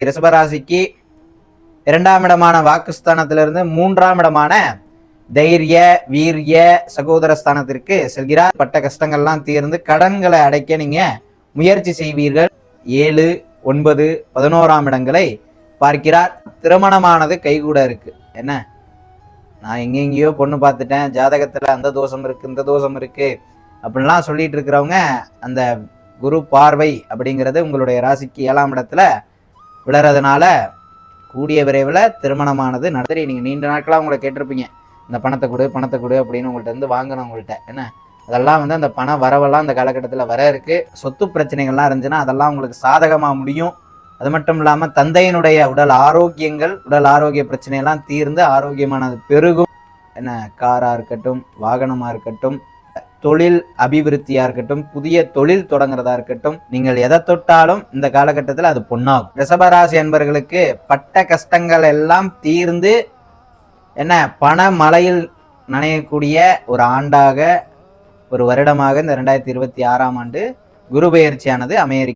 ரிஷபராசிக்கு 2ஆம் இடமான வாக்குஸ்தானத்திலிருந்து 3ஆம் இடமான தைரிய வீரிய சகோதர ஸ்தானத்திற்கு செல்கிறார். பட்ட கஷ்டங்கள்லாம் தீர்ந்து கடன்களை அடைக்க நீங்க முயற்சி செய்வீர்கள். 7, 9, 11ஆம் இடங்களை பார்க்கிறார். திருமணமானது கைகூட இருக்கு. என்ன, நான் எங்கெங்கயோ பொண்ணு பார்த்துட்டேன், ஜாதகத்துல அந்த தோஷம் இருக்கு இந்த தோஷம் இருக்கு அப்படின்லாம் சொல்லிட்டு இருக்கிறவங்க, அந்த குரு பார்வை அப்படிங்கிறது உங்களுடைய ராசிக்கு 7ஆம் இடத்துல விளறதுனால கூடிய விரைவில் திருமணமானது நடத்தி. நீங்க நீண்ட நாட்களாக உங்களை கேட்டிருப்பீங்க, இந்த பணத்தை கொடு அப்படின்னு உங்கள்கிட்ட இருந்து வாங்கணும் உங்கள்கிட்ட. என்ன, அதெல்லாம் அந்த பண வரவெல்லாம் அந்த காலகட்டத்தில் வர இருக்கு. சொத்து பிரச்சனைகள்லாம் இருந்துச்சுன்னா அதெல்லாம் உங்களுக்கு சாதகமாக முடியும். அது மட்டும் இல்லாமல் தந்தையினுடைய உடல் ஆரோக்கிய பிரச்சனையெல்லாம் தீர்ந்து ஆரோக்கியமானது பெருகும். என்ன, காராக இருக்கட்டும், வாகனமாக இருக்கட்டும், தொழில் அபிவிருத்தியாக இருக்கட்டும், புதிய தொழில் தொடங்குறதா இருக்கட்டும், நீங்கள் எதை தொட்டாலும் இந்த காலகட்டத்தில் அது பொன்னாகும். ரிஷபராசி என்பவர்களுக்கு பட்ட கஷ்டங்கள் எல்லாம் தீர்ந்து என்ன பண மலையில் நனையக்கூடிய ஒரு ஆண்டாக, ஒரு வருடமாக இந்த 2026ஆம் ஆண்டு குரு பெயர்ச்சியானது அமைய